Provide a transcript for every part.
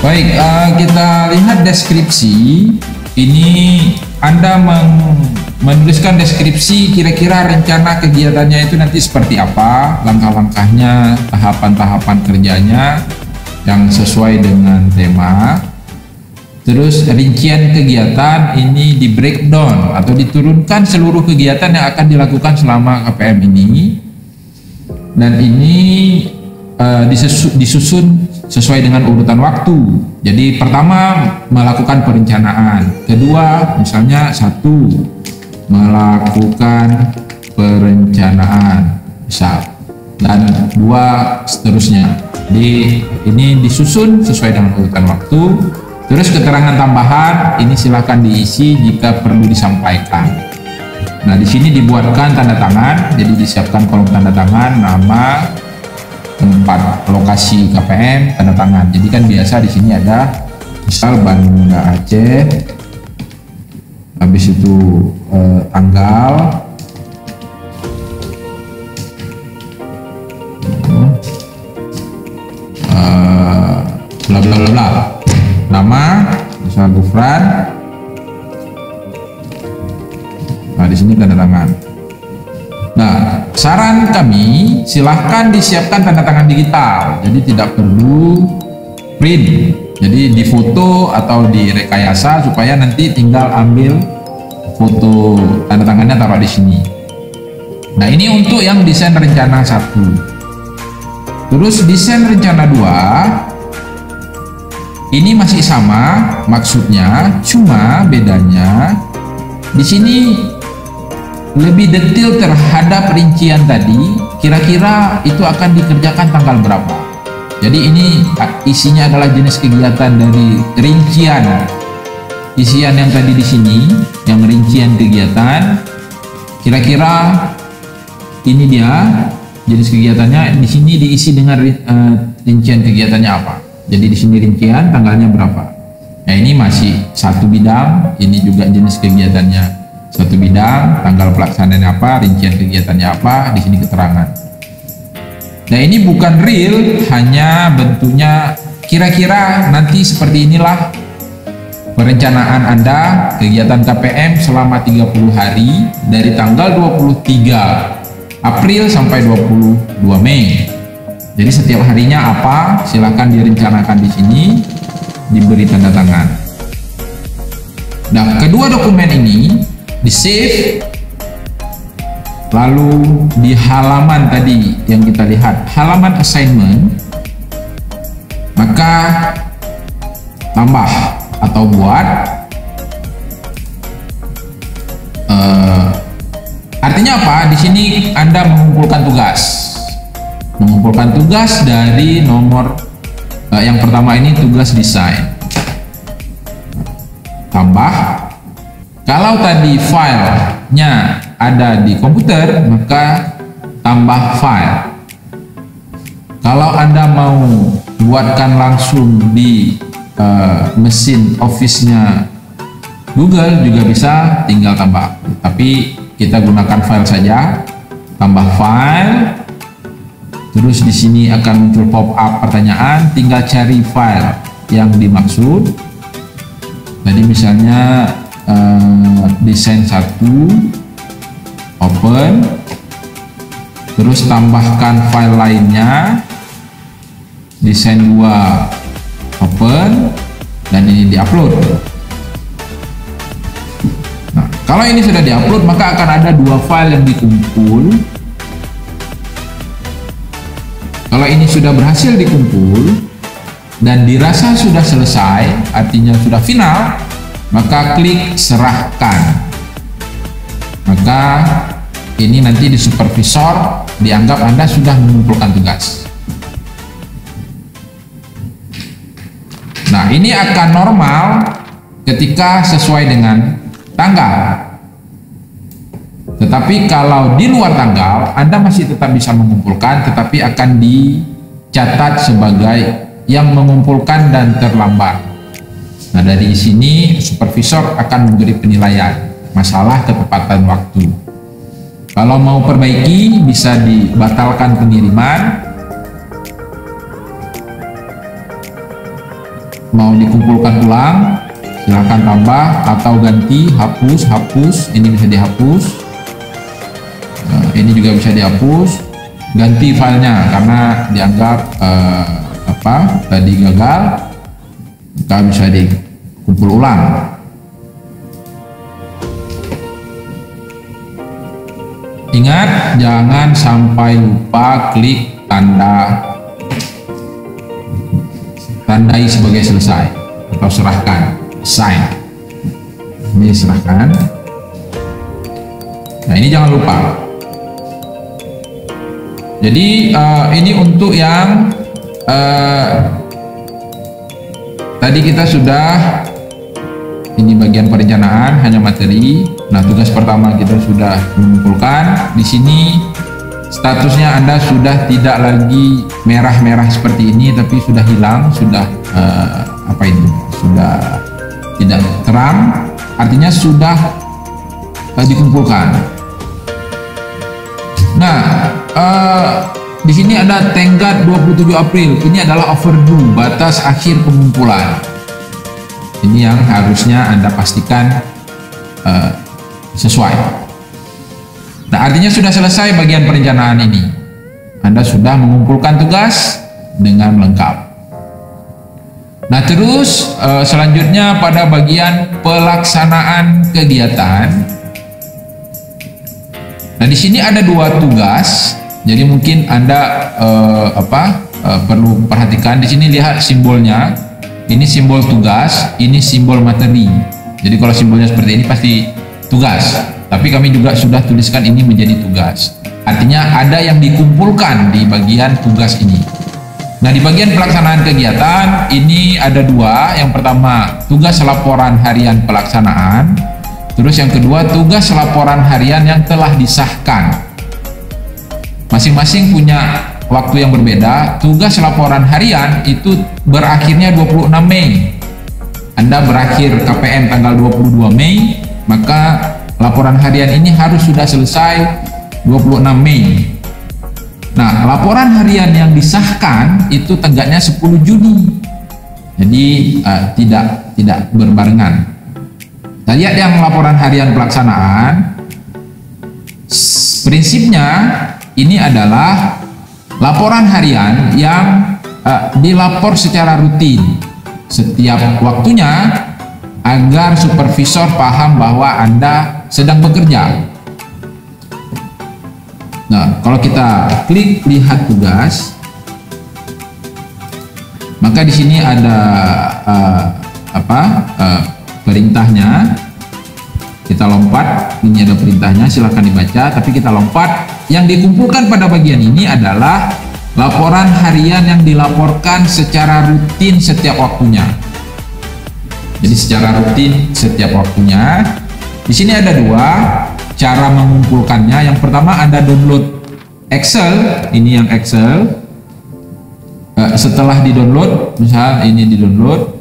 Baik, kita lihat deskripsi. Ini Anda menuliskan deskripsi kira-kira rencana kegiatannya itu nanti seperti apa, langkah-langkahnya, tahapan-tahapan kerjanya yang sesuai dengan tema. Terus rincian kegiatan ini di breakdown atau diturunkan seluruh kegiatan yang akan dilakukan selama KPM ini. Dan ini disusun sesuai dengan urutan waktu. Jadi pertama melakukan perencanaan, kedua misalnya satu melakukan perencanaan misal, dan dua seterusnya. Ini disusun sesuai dengan urutan waktu. Terus keterangan tambahan ini silahkan diisi jika perlu disampaikan. Nah, di sini dibuatkan tanda tangan, jadi disiapkan kolom tanda tangan, nama, tempat, lokasi KPM, tanda tangan. Jadi kan biasa di sini ada misal Banda Aceh, habis itu tanggal, bla bla bla bla, nama, misal Gufran. Nah, di sini tanda tangan. Nah, saran kami silahkan disiapkan tanda tangan digital, jadi tidak perlu print. Jadi difoto atau direkayasa supaya nanti tinggal ambil foto tanda tangannya, taruh di sini. Nah, ini untuk yang desain rencana 1. Terus desain rencana 2 ini masih sama maksudnya, cuma bedanya di sini lebih detail terhadap rincian tadi, kira-kira itu akan dikerjakan tanggal berapa. Jadi ini isinya adalah jenis kegiatan dari rincian. Isian yang tadi di sini, yang rincian kegiatan, kira-kira ini dia jenis kegiatannya. Di sini diisi dengan rincian kegiatannya apa. Jadi di sini rincian tanggalnya berapa. Nah, ini masih satu bidang, ini juga jenis kegiatannya satu bidang, tanggal pelaksanaannya apa, rincian kegiatannya apa, di sini keterangan. Nah, ini bukan real, hanya bentuknya kira-kira nanti seperti inilah perencanaan Anda kegiatan KPM selama 30 hari dari tanggal 23 April sampai 22 Mei. Jadi setiap harinya apa, silakan direncanakan di sini, diberi tanda tangan. Nah, kedua dokumen ini di save, lalu di halaman tadi yang kita lihat, halaman assignment, maka tambah atau buat, artinya apa? Di sini Anda mengumpulkan tugas dari nomor yang pertama ini tugas desain, tambah. Kalau tadi filenya ada di komputer, maka tambah file. Kalau Anda mau buatkan langsung di mesin Office-nya Google juga bisa, tinggal tambah. Tapi kita gunakan file saja. Tambah file. Terus di sini akan muncul pop-up pertanyaan, tinggal cari file yang dimaksud. Tadi misalnya desain 1, open, terus tambahkan file lainnya, desain 2, open, dan ini diupload. Nah, kalau ini sudah diupload, maka akan ada 2 file yang dikumpul. Kalau ini sudah berhasil dikumpul dan dirasa sudah selesai, artinya sudah final, maka klik serahkan. Maka ini nanti di supervisor dianggap Anda sudah mengumpulkan tugas. Nah, ini akan normal ketika sesuai dengan tanggal. Tetapi kalau di luar tanggal, Anda masih tetap bisa mengumpulkan, tetapi akan dicatat sebagai yang mengumpulkan dan terlambat. Nah, dari sini supervisor akan memberi penilaian masalah ketepatan waktu. Kalau mau perbaiki, bisa dibatalkan pengiriman. mau dikumpulkan ulang, silahkan tambah atau ganti, hapus, ini bisa dihapus. Ini juga bisa dihapus, ganti filenya karena dianggap tadi gagal, maka bisa dikumpul ulang. Ingat, jangan sampai lupa klik tandai sebagai selesai atau serahkan, sign. Ini serahkan. Nah, ini jangan lupa. Jadi ini untuk yang tadi kita sudah, ini bagian perencanaan hanya materi. Nah, tugas pertama kita sudah mengumpulkan. Di sini statusnya Anda sudah tidak lagi merah-merah seperti ini, tapi sudah hilang, sudah sudah tidak terang, artinya sudah dikumpulkan. Nah, di sini ada tenggat 27 April. Ini adalah overdue, batas akhir pengumpulan. Ini yang harusnya Anda pastikan sesuai. Nah, artinya sudah selesai bagian perencanaan ini. Anda sudah mengumpulkan tugas dengan lengkap. Nah, terus selanjutnya pada bagian pelaksanaan kegiatan. Nah, di sini ada 2 tugas. Jadi mungkin Anda perlu perhatikan. Di sini lihat simbolnya. Ini simbol tugas, ini simbol materi. Jadi kalau simbolnya seperti ini pasti tugas. Tapi kami juga sudah tuliskan ini menjadi tugas. Artinya ada yang dikumpulkan di bagian tugas ini. Nah, di bagian pelaksanaan kegiatan ini ada 2. Yang pertama, tugas laporan harian pelaksanaan. Terus yang kedua, tugas laporan harian yang telah disahkan. Masing-masing punya waktu yang berbeda. Tugas laporan harian itu berakhirnya 26 Mei. Anda berakhir KPM tanggal 22 Mei, maka laporan harian ini harus sudah selesai 26 Mei. Nah, laporan harian yang disahkan itu tenggatnya 10 Juni. Jadi tidak berbarengan. Kita lihat yang laporan harian pelaksanaan. Prinsipnya ini adalah laporan harian yang dilapor secara rutin setiap waktunya agar supervisor paham bahwa Anda sedang bekerja. Nah, kalau kita klik lihat tugas, maka di sini ada perintahnya. Kita lompat, ini ada perintahnya, silahkan dibaca, tapi kita lompat. Yang dikumpulkan pada bagian ini adalah laporan harian yang dilaporkan secara rutin setiap waktunya. Jadi secara rutin setiap waktunya. Di sini ada 2 cara mengumpulkannya. Yang pertama, Anda download Excel. Ini yang Excel. Setelah di-download, misal ini di-download.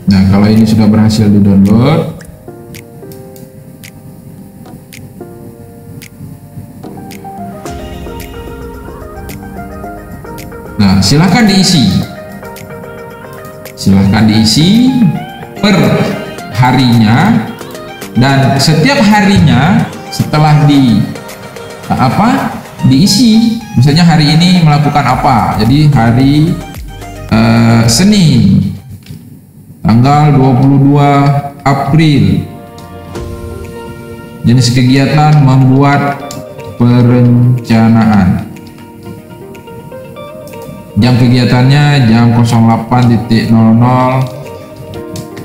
Nah, kalau ini sudah berhasil di-download, nah, silahkan diisi. Silahkan diisi per harinya, dan setiap harinya setelah diisi, misalnya hari ini melakukan apa. Jadi hari Senin tanggal 22 April, jenis kegiatan membuat perencanaan. Jam kegiatannya jam 08.00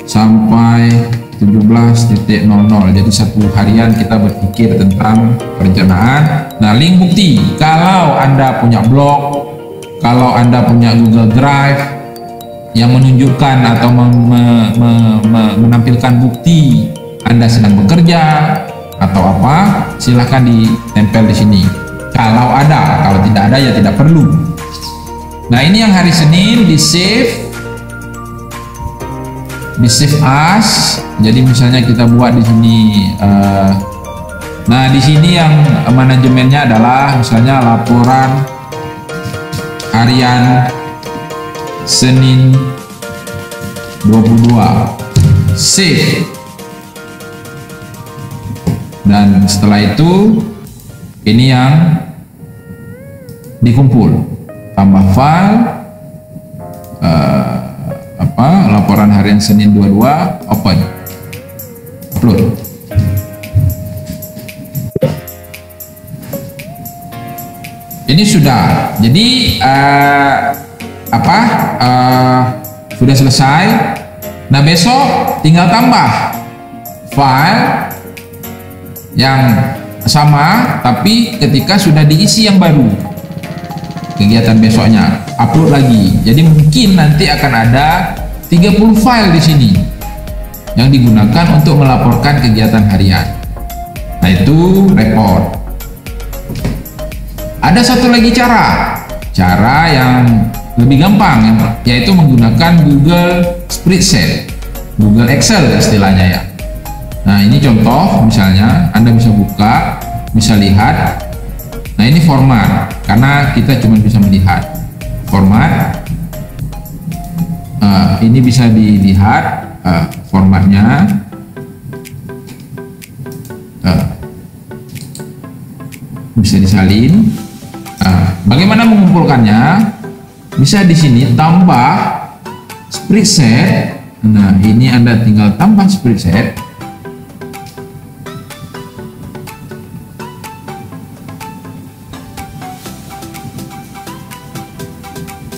sampai 17.00. Jadi 1 harian kita berpikir tentang perencanaan. Nah, link bukti, kalau Anda punya blog, kalau Anda punya Google Drive yang menunjukkan atau menampilkan bukti Anda sedang bekerja atau apa, silahkan ditempel di sini. Kalau ada, kalau tidak ada ya tidak perlu. Nah, ini yang hari Senin di save as. Jadi misalnya kita buat di sini Nah, di sini yang manajemennya adalah misalnya laporan harian Senin 22. Save. Dan setelah itu ini yang dikumpul. Tambah file laporan harian Senin 22, open. Upload. Ini sudah. Jadi sudah selesai. Nah, besok tinggal tambah file yang sama, tapi ketika sudah diisi yang baru. Kegiatan besoknya upload lagi. Jadi mungkin nanti akan ada 30 file di sini yang digunakan untuk melaporkan kegiatan harian. Nah, itu report. Ada satu lagi cara yang lebih gampang, yaitu menggunakan Google Spreadsheet, Google Excel istilahnya ya. Nah, ini contoh, misalnya Anda bisa buka, bisa lihat. Nah, ini format, karena kita cuma bisa melihat format. Ini bisa dilihat formatnya. Bisa disalin. Bagaimana mengumpulkannya? Bisa di sini tambah spreadsheet. Nah, ini Anda tinggal tambah spreadsheet.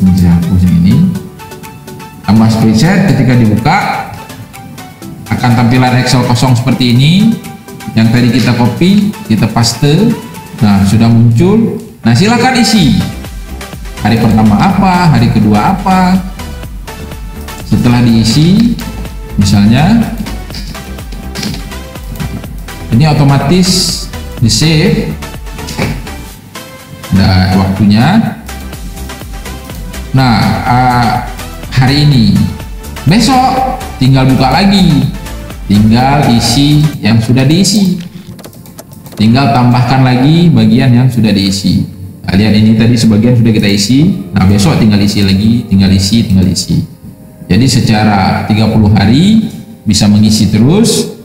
Bisa hapus yang ini. Tambah spreadsheet, ketika dibuka akan tampilan Excel kosong seperti ini. Yang tadi kita copy, kita paste. Nah, sudah muncul. Nah, silakan isi. Hari pertama apa, hari kedua apa. Setelah diisi, misalnya ini otomatis di save. Ada waktunya. Nah, hari ini. Besok tinggal buka lagi. Tinggal isi yang sudah diisi. Tinggal tambahkan lagi bagian yang sudah diisi. Lihat, ini tadi sebagian sudah kita isi. Nah, besok tinggal isi lagi, tinggal isi. Jadi secara 30 hari bisa mengisi terus,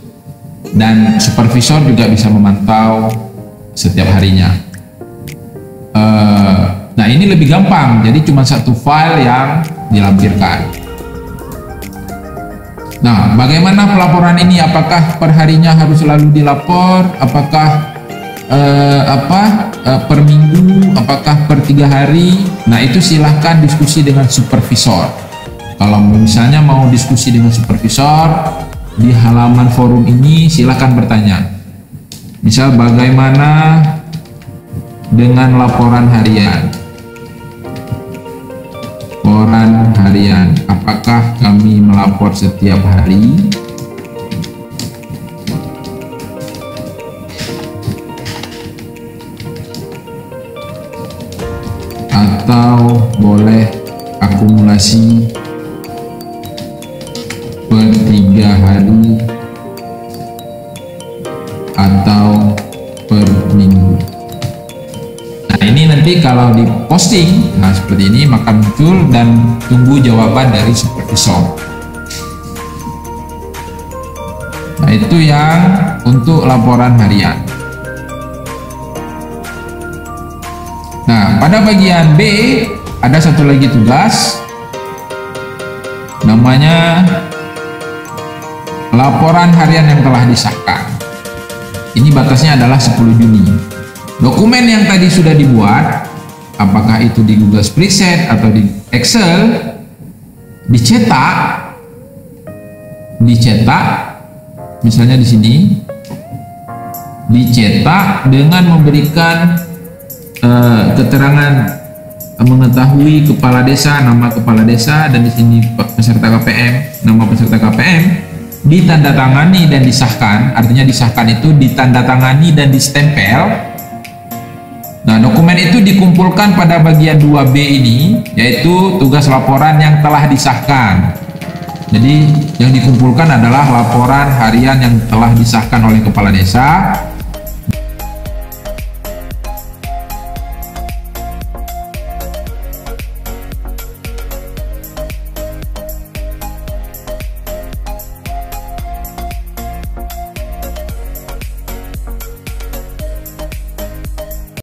dan supervisor juga bisa memantau setiap harinya. Nah, ini lebih gampang, jadi cuma satu file yang dilampirkan. Nah, bagaimana pelaporan ini? Apakah perharinya harus selalu dilapor? Apakah per minggu? Apakah per 3 hari? Nah, itu silahkan diskusi dengan supervisor. Kalau misalnya mau diskusi dengan supervisor di halaman forum ini, silahkan bertanya. Misal, bagaimana dengan laporan harian? Laporan harian, apakah kami melapor setiap hari? Atau boleh akumulasi per 3 hari atau per minggu? Nah, ini nanti kalau di posting, nah seperti ini, maka muncul, dan tunggu jawaban dari supervisor. Nah, itu yang untuk laporan harian. Nah, pada bagian B ada satu lagi tugas, namanya laporan harian yang telah disahkan. Ini batasnya adalah 10 Juni. Dokumen yang tadi sudah dibuat, apakah itu di Google Spreadsheet atau di Excel, dicetak, misalnya di sini, dicetak dengan memberikan keterangan mengetahui kepala desa, nama kepala desa, dan di sini peserta KPM, nama peserta KPM, ditandatangani dan disahkan. Artinya disahkan itu ditandatangani dan distempel. Nah, dokumen itu dikumpulkan pada bagian 2B ini, yaitu tugas laporan yang telah disahkan. Jadi yang dikumpulkan adalah laporan harian yang telah disahkan oleh kepala desa,